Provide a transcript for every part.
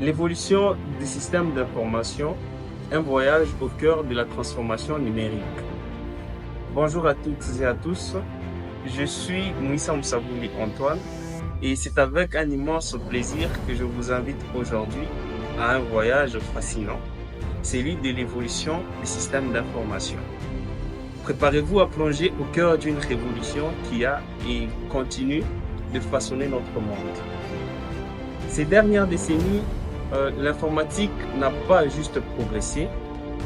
L'évolution des systèmes d'information, un voyage au cœur de la transformation numérique. Bonjour à toutes et à tous, je suis Mouissa Moussabouli Antoine et c'est avec un immense plaisir que je vous invite aujourd'hui à un voyage fascinant, celui de l'évolution des systèmes d'information. Préparez-vous à plonger au cœur d'une révolution qui a et continue de façonner notre monde. Ces dernières décennies, l'informatique n'a pas juste progressé,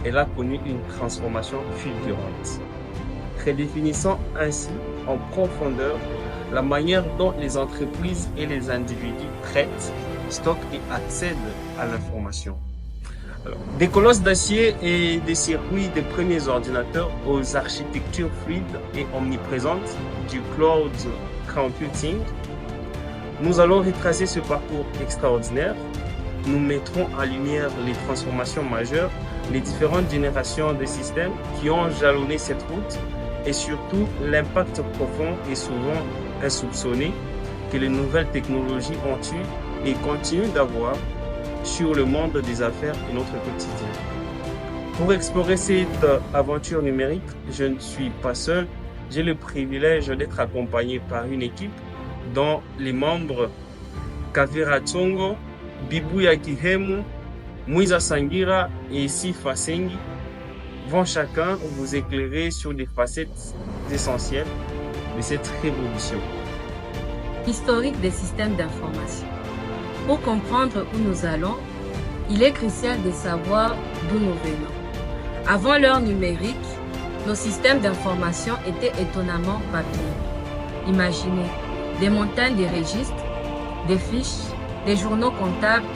elle a connu une transformation fulgurante, redéfinissant ainsi en profondeur la manière dont les entreprises et les individus traitent, stockent et accèdent à l'information. Des colosses d'acier et des circuits des premiers ordinateurs aux architectures fluides et omniprésentes du cloud computing, nous allons retracer ce parcours extraordinaire. Nous mettrons en lumière les transformations majeures, les différentes générations de systèmes qui ont jalonné cette route et surtout l'impact profond et souvent insoupçonné que les nouvelles technologies ont eu et continuent d'avoir sur le monde des affaires et notre quotidien. Pour explorer cette aventure numérique, je ne suis pas seul. J'ai le privilège d'être accompagné par une équipe dont les membres Kavira Tsongo, Bibuya Kihemu, Mouisa Sangira et Sifa Sengi vont chacun vous éclairer sur des facettes essentielles de cette révolution. Historique des systèmes d'information. Pour comprendre où nous allons, il est crucial de savoir d'où nous venons. Avant l'ère numérique, nos systèmes d'information étaient étonnamment papier. Imaginez des montagnes de registres, des fiches, des journaux comptables.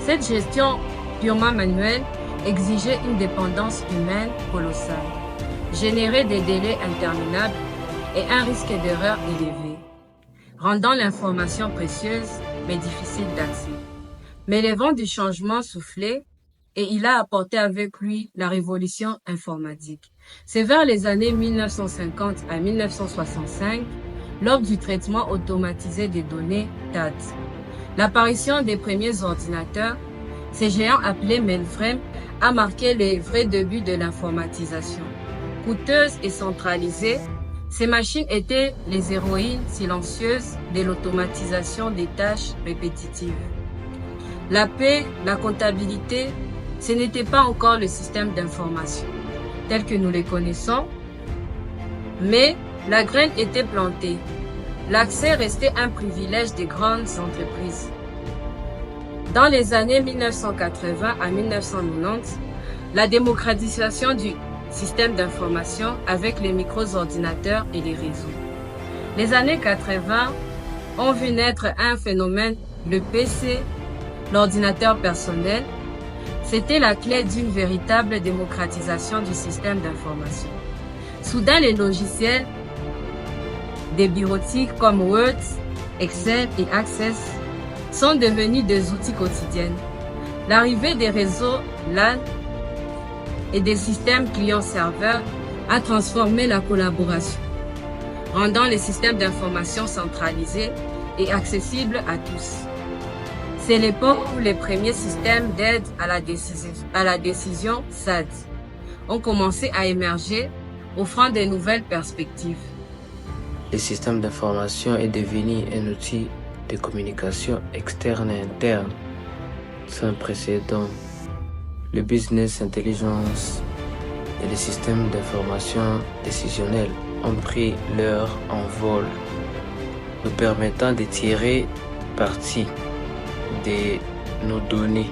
Cette gestion purement manuelle exigeait une dépendance humaine colossale, générait des délais interminables et un risque d'erreur élevé, rendant l'information précieuse mais difficile d'accès. Mais les vents du changement soufflaient et il a apporté avec lui la révolution informatique. C'est vers les années 1950 à 1965, lors du traitement automatisé des données TAD. L'apparition des premiers ordinateurs, ces géants appelés mainframes, a marqué les vrais débuts de l'informatisation. Coûteuses et centralisées, ces machines étaient les héroïnes silencieuses de l'automatisation des tâches répétitives. La paix, la comptabilité, ce n'était pas encore le système d'information tel que nous les connaissons, mais la graine était plantée. L'accès restait un privilège des grandes entreprises. Dans les années 1980 à 1990, la démocratisation du système d'information avec les micro-ordinateurs et les réseaux. Les années 80 ont vu naître un phénomène, le PC, l'ordinateur personnel. C'était la clé d'une véritable démocratisation du système d'information. Soudain, les logiciels des bureautiques comme Word, Excel et Access sont devenus des outils quotidiens. L'arrivée des réseaux LAN et des systèmes client-serveur a transformé la collaboration, rendant les systèmes d'information centralisés et accessibles à tous. C'est l'époque où les premiers systèmes d'aide à la décision SAD ont commencé à émerger, offrant de nouvelles perspectives. Le système d'information est devenu un outil de communication externe et interne sans précédent. Le business intelligence et les systèmes d'information décisionnelle ont pris leur envol, nous permettant de tirer parti de nos données.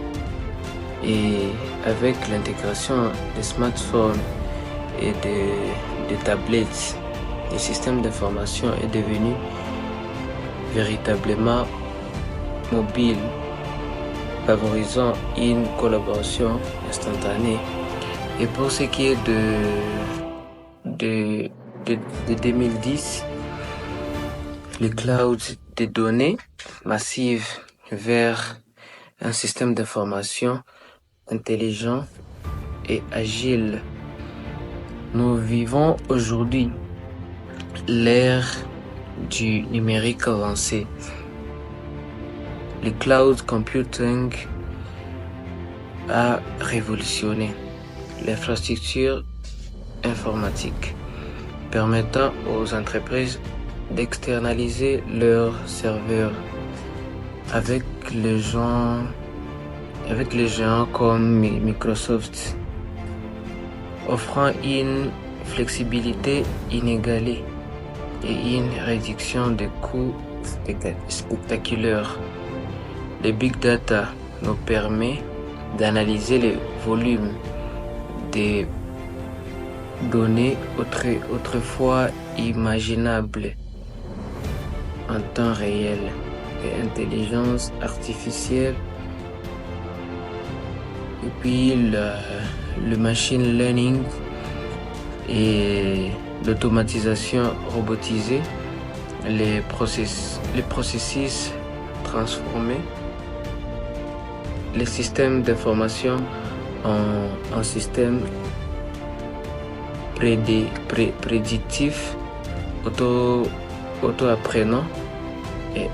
Et avec l'intégration des smartphones et des tablettes, le système d'information est devenu véritablement mobile, favorisant une collaboration instantanée. Et pour ce qui est de 2010, le cloud des données massives vers un système d'information intelligent et agile. Nous vivons aujourd'hui l'ère du numérique avancé. Le cloud computing a révolutionné l'infrastructure informatique, permettant aux entreprises d'externaliser leurs serveurs avec les géants comme Microsoft, offrant une flexibilité inégalée et une réduction des coûts spectaculaire. Le Big Data nous permet d'analyser les volumes des données autrefois imaginables en temps réel. Et intelligence artificielle et puis le machine learning et l'automatisation robotisée, les processus transformés, les systèmes d'information en système prédictif, auto-apprenant et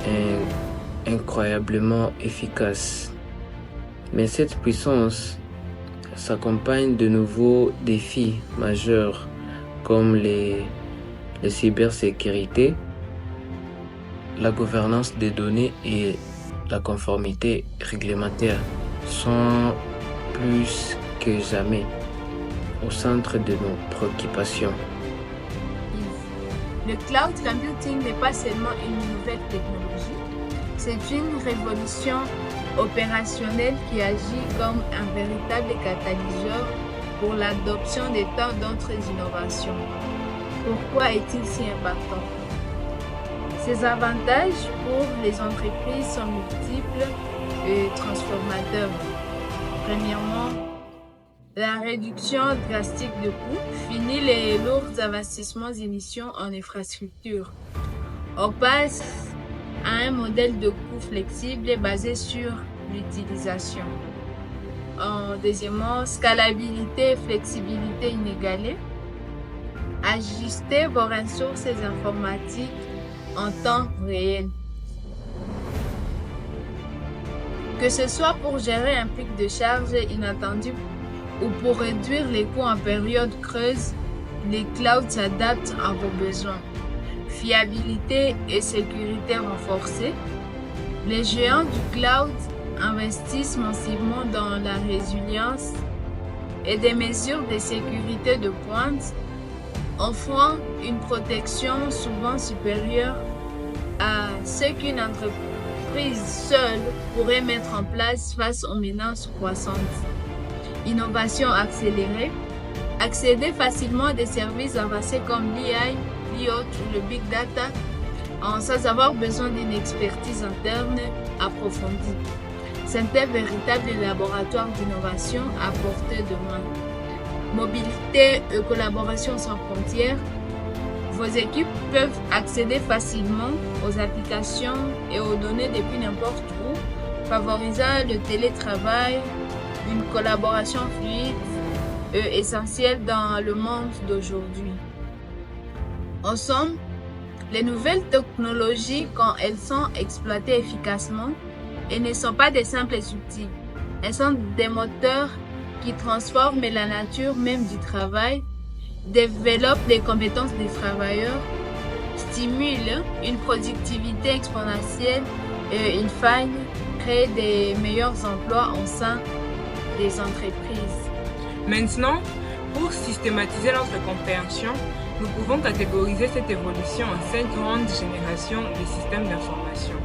incroyablement efficace. Mais cette puissance s'accompagne de nouveaux défis majeurs comme les cybersécurité, la gouvernance des données et la conformité réglementaire sont plus que jamais au centre de nos préoccupations. Le cloud computing n'est pas seulement une nouvelle technologie, c'est une révolution opérationnelle qui agit comme un véritable catalyseur pour l'adoption de tant d'autres innovations. Pourquoi est-il si important? Ses avantages pour les entreprises sont multiples et transformateurs. Premièrement, la réduction drastique de coûts, fini les lourds investissements initiaux en infrastructure. On passe à un modèle de coût flexible basé sur l'utilisation. Deuxièmement, scalabilité et flexibilité inégalée. Ajustez vos ressources informatiques en temps réel. Que ce soit pour gérer un pic de charge inattendu ou pour réduire les coûts en période creuse, les clouds s'adaptent à vos besoins. Fiabilité et sécurité renforcée. Les géants du cloud investissent massivement dans la résilience et des mesures de sécurité de pointe, offrant une protection souvent supérieure à ce qu'une entreprise seule pourrait mettre en place face aux menaces croissantes. Innovation accélérée. Accéder facilement à des services avancés comme l'IA, l'IoT ou le Big Data sans avoir besoin d'une expertise interne approfondie. C'est un véritable laboratoire d'innovation à portée de main. Mobilité et collaboration sans frontières. Vos équipes peuvent accéder facilement aux applications et aux données depuis n'importe où, favorisant le télétravail, une collaboration fluide et essentielle dans le monde d'aujourd'hui. En somme, les nouvelles technologies, quand elles sont exploitées efficacement, elles ne sont pas des simples outils. Elles sont des moteurs qui transforment la nature même du travail, développent les compétences des travailleurs, stimulent une productivité exponentielle et in fine, créent des meilleurs emplois au sein des entreprises. Maintenant, pour systématiser notre compréhension, nous pouvons catégoriser cette évolution en 5 grandes générations de systèmes d'information,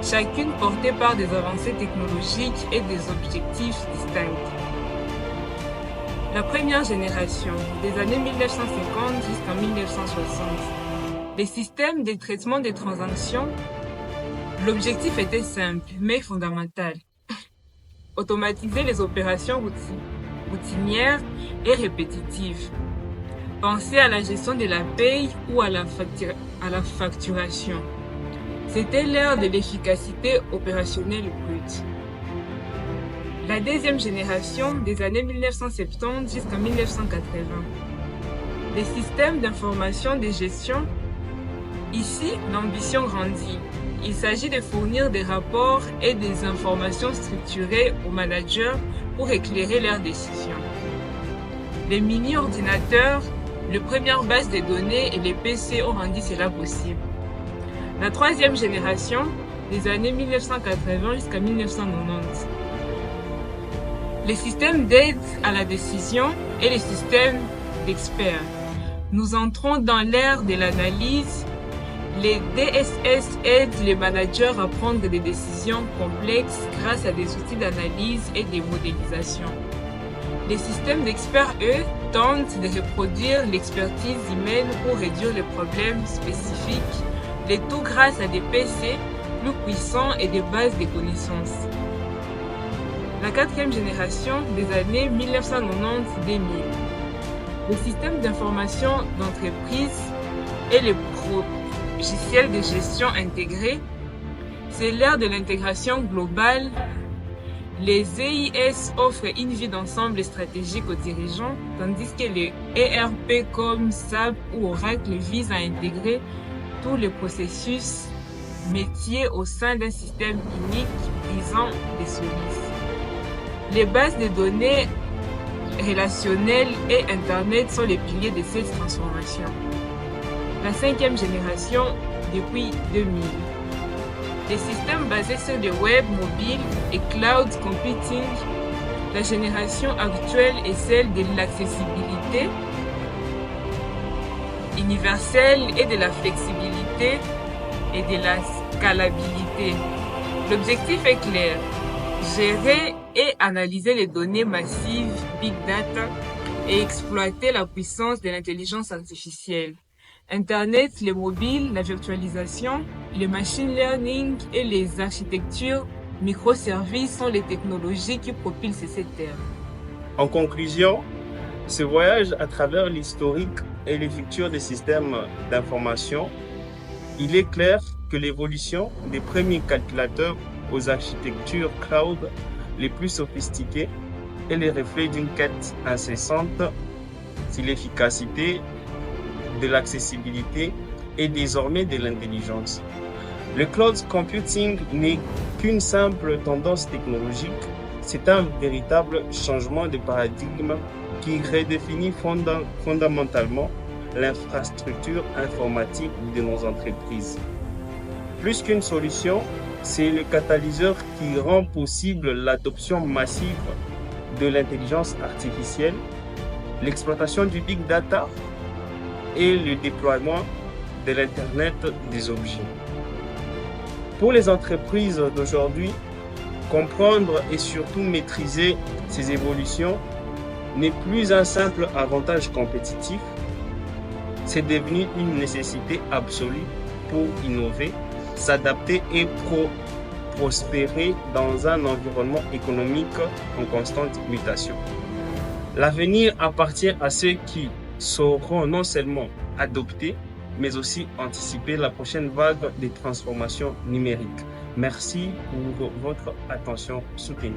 chacune portée par des avancées technologiques et des objectifs distincts. La première génération, des années 1950 jusqu'en 1960, les systèmes de traitement des transactions, l'objectif était simple mais fondamental. Automatiser les opérations routinières et répétitives. Pensez à la gestion de la paye ou à la facturation. C'était l'ère de l'efficacité opérationnelle brute. La deuxième génération, des années 1970 jusqu'en 1980. Les systèmes d'information de gestion Ici, l'ambition grandit. Il s'agit de fournir des rapports et des informations structurées aux managers pour éclairer leurs décisions. Les mini-ordinateurs, les premières bases de données et les PC ont rendu cela possible. La troisième génération, des années 1980 jusqu'à 1990. Les systèmes d'aide à la décision et les systèmes d'experts. Nous entrons dans l'ère de l'analyse. Les DSS aident les managers à prendre des décisions complexes grâce à des outils d'analyse et de modélisation. Les systèmes d'experts, eux, tentent de reproduire l'expertise humaine pour réduire les problèmes spécifiques, le tout grâce à des PC plus puissants et des bases de connaissances. La quatrième génération des années 1990-2000. Les systèmes d'information d'entreprise et les logiciels de gestion intégrés, c'est l'ère de l'intégration globale. Les EIS offrent une vue d'ensemble stratégique aux dirigeants, tandis que les ERP comme SAP ou Oracle visent à intégrer tous les processus métiers au sein d'un système unique visant des solutions. Les bases de données relationnelles et Internet sont les piliers de cette transformation. La cinquième génération depuis 2000. Les systèmes basés sur le web mobile et cloud computing. La génération actuelle est celle de l'accessibilité universelle et de la flexibilité et de la scalabilité. L'objectif est clair: gérer et analyser les données massives, big data, et exploiter la puissance de l'intelligence artificielle. Internet, les mobiles, la virtualisation, le machine learning et les architectures microservices sont les technologies qui propulsent cette ère. En conclusion, ce voyage à travers l'historique et les futurs des systèmes d'information, il est clair que l'évolution des premiers calculateurs aux architectures cloud les plus sophistiquées est le reflet d'une quête incessante sur l'efficacité, de l'accessibilité et désormais de l'intelligence. Le cloud computing n'est qu'une simple tendance technologique, c'est un véritable changement de paradigme qui redéfinit fondamentalement l'infrastructure informatique de nos entreprises. Plus qu'une solution, c'est le catalyseur qui rend possible l'adoption massive de l'intelligence artificielle, l'exploitation du big data et le déploiement de l'Internet des objets. Pour les entreprises d'aujourd'hui, comprendre et surtout maîtriser ces évolutions n'est plus un simple avantage compétitif, c'est devenu une nécessité absolue pour innover, s'adapter et prospérer dans un environnement économique en constante mutation. L'avenir appartient à ceux qui sauront non seulement adopter, mais aussi anticiper la prochaine vague des transformations numériques. Merci pour votre attention soutenue.